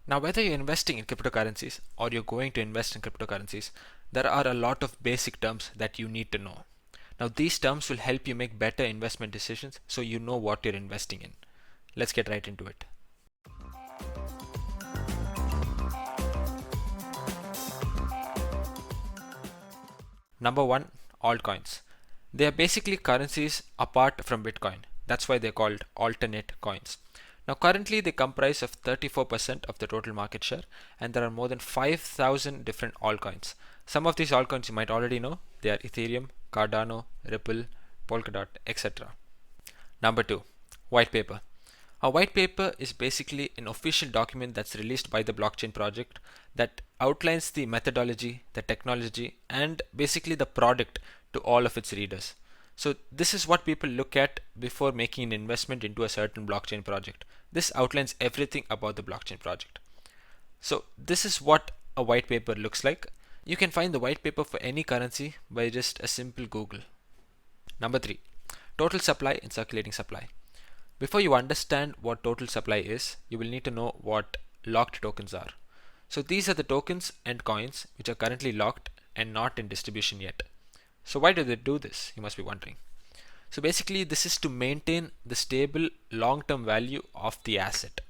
Now, whether you're investing in cryptocurrencies or you're going to invest in cryptocurrencies, there are a lot of basic terms that you need to know. Now, these terms will help you make better investment decisions so you know what you're investing in. Let's get right into it. Number one, altcoins. They are basically currencies apart from Bitcoin. That's why they're called alternate coins. Now, currently they comprise of 34% of the total market share, and there are more than 5,000 different altcoins. Some of these altcoins you might already know. They are Ethereum, Cardano, Ripple, Polkadot, etc. Number two, white paper. A white paper is basically an official document that's released by the blockchain project that outlines the methodology, the technology, and basically the product to all of its readers. So this is what people look at before making an investment into a certain blockchain project. This outlines everything about the blockchain project. So this is what a white paper looks like. You can find the white paper for any currency by just a simple Google. Number three, total supply and circulating supply. Before you understand what total supply is, you will need to know what locked tokens are. So these are the tokens and coins which are currently locked and not in distribution yet. So why do they do this? You must be wondering. So basically this is to maintain the stable long-term value of the asset.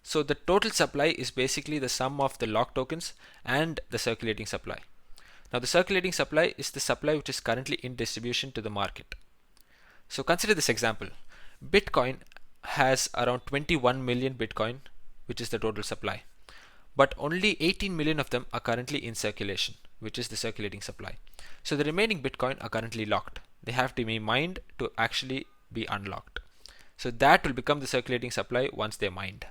So the total supply is basically the sum of the locked tokens and the circulating supply. Now the circulating supply is the supply which is currently in distribution to the market. So consider this example. Bitcoin has around 21 million Bitcoin, which is the total supply. But only 18 million of them are currently in circulation, which is the circulating supply. So the remaining Bitcoin are currently locked. They have to be mined to actually be unlocked. So that will become the circulating supply once they're mined.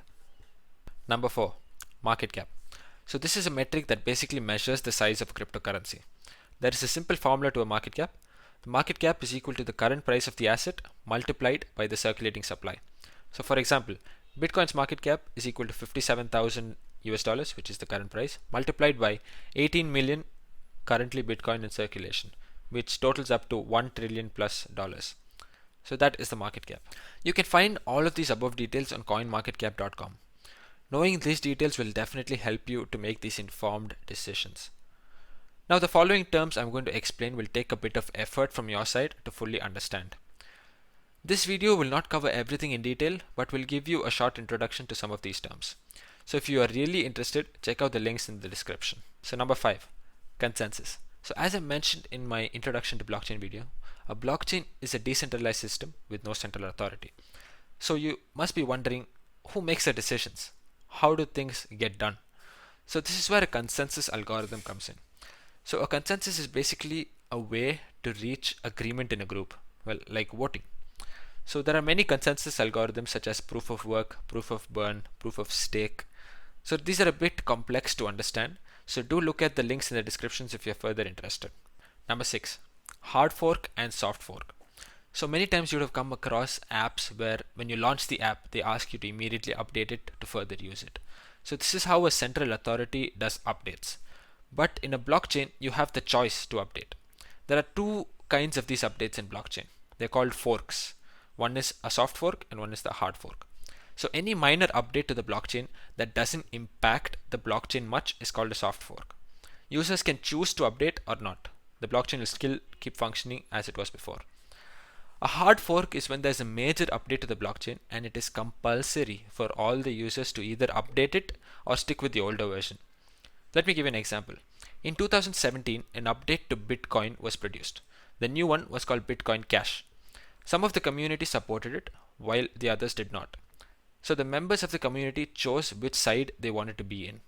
Number four, market cap. So this is a metric that basically measures the size of a cryptocurrency. There is a simple formula to a market cap. The market cap is equal to the current price of the asset multiplied by the circulating supply. So for example, Bitcoin's market cap is equal to 57,000 US dollars, which is the current price, multiplied by 18 million currently Bitcoin in circulation, which totals up to 1 trillion plus dollars. So that is the market cap. You can find all of these above details on coinmarketcap.com. Knowing these details will definitely help you to make these informed decisions. Now the following terms I'm going to explain will take a bit of effort from your side to fully understand. This video will not cover everything in detail, but will give you a short introduction to some of these terms. So if you are really interested, check out the links in the description. So number 5, consensus. So as I mentioned in my introduction to blockchain video, a blockchain is a decentralized system with no central authority. So you must be wondering, who makes the decisions? How do things get done? So this is where a consensus algorithm comes in. So a consensus is basically a way to reach agreement in a group, well, like voting. So there are many consensus algorithms such as proof of work, proof of burn, proof of stake. So these are a bit complex to understand. So do look at the links in the descriptions if you're further interested. Number 6, hard fork and soft fork. So many times you would have come across apps where when you launch the app, they ask you to immediately update it to further use it. So this is how a central authority does updates. But in a blockchain, you have the choice to update. There are two kinds of these updates in blockchain. They're called forks. One is a soft fork and one is the hard fork. So any minor update to the blockchain that doesn't impact the blockchain much is called a soft fork. Users can choose to update or not. The blockchain will still keep functioning as it was before. A hard fork is when there's a major update to the blockchain and it is compulsory for all the users to either update it or stick with the older version. Let me give you an example. In 2017, an update to Bitcoin was produced. The new one was called Bitcoin Cash. Some of the community supported it, while the others did not. So the members of the community chose which side they wanted to be in.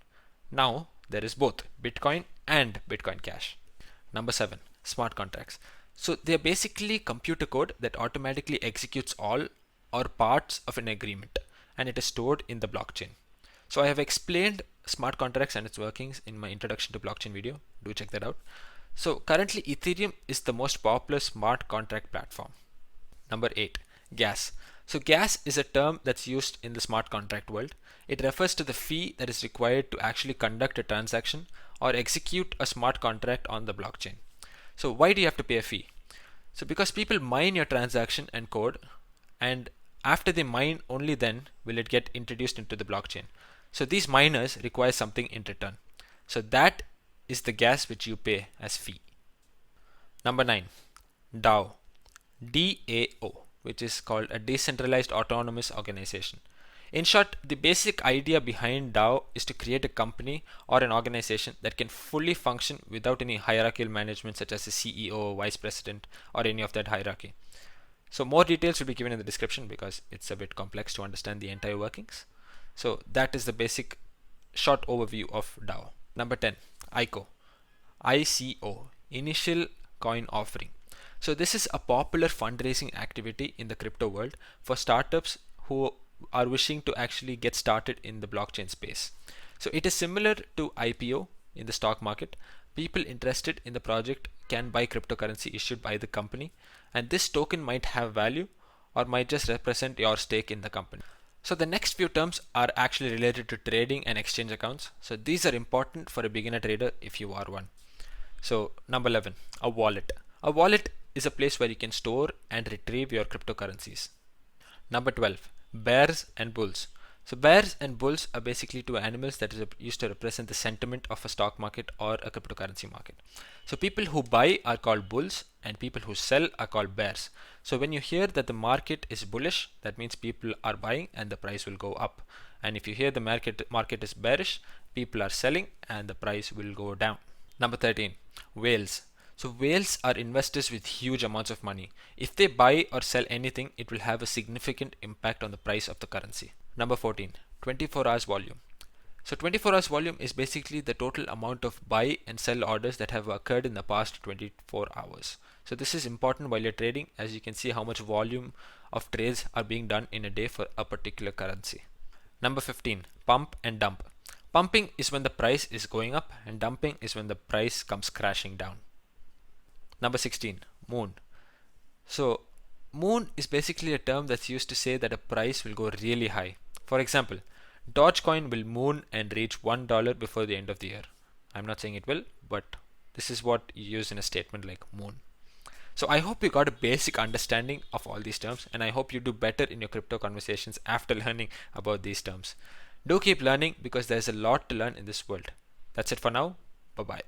Now, there is both Bitcoin and Bitcoin Cash. Number 7, smart contracts. So they are basically computer code that automatically executes all or parts of an agreement, and it is stored in the blockchain. So I have explained smart contracts and its workings in my introduction to blockchain video. Do check that out. So currently Ethereum is the most popular smart contract platform. Number 8, gas. So gas is a term that's used in the smart contract world. It refers to the fee that is required to actually conduct a transaction or execute a smart contract on the blockchain. So why do you have to pay a fee? So because people mine your transaction and code, and after they mine, only then will it get introduced into the blockchain. So these miners require something in return. So that is the gas which you pay as fee. Number 9, DAO, DAO, which is called a decentralized autonomous organization. In short, the basic idea behind DAO is to create a company or an organization that can fully function without any hierarchical management such as a CEO, vice president, or any of that hierarchy. So more details will be given in the description because it's a bit complex to understand the entire workings. So that is the basic short overview of DAO. Number 10, ICO, ICO, Initial Coin Offering. So this is a popular fundraising activity in the crypto world for startups who are wishing to actually get started in the blockchain space. So it is similar to IPO in the stock market. People interested in the project can buy cryptocurrency issued by the company, and this token might have value or might just represent your stake in the company. So the next few terms are actually related to trading and exchange accounts. So these are important for a beginner trader if you are one. So number 11, a wallet. A wallet is a place where you can store and retrieve your cryptocurrencies. Number 12, bears and bulls. So bears and bulls are basically two animals that is used to represent the sentiment of a stock market or a cryptocurrency market. So people who buy are called bulls and people who sell are called bears. So when you hear that the market is bullish, that means people are buying and the price will go up. And if you hear the market is bearish, people are selling and the price will go down. Number 13, whales. So whales are investors with huge amounts of money. If they buy or sell anything, it will have a significant impact on the price of the currency. Number 14, 24 hours volume. So 24 hours volume is basically the total amount of buy and sell orders that have occurred in the past 24 hours. So this is important while you're trading, as you can see how much volume of trades are being done in a day for a particular currency. Number 15, pump and dump. Pumping is when the price is going up and dumping is when the price comes crashing down. Number 16, moon. So moon is basically a term that's used to say that a price will go really high. For example, Dogecoin will moon and reach $1 before the end of the year. I'm not saying it will, but this is what you use in a statement like moon. So I hope you got a basic understanding of all these terms, and I hope you do better in your crypto conversations after learning about these terms. Do keep learning because there's a lot to learn in this world. That's it for now. Bye bye.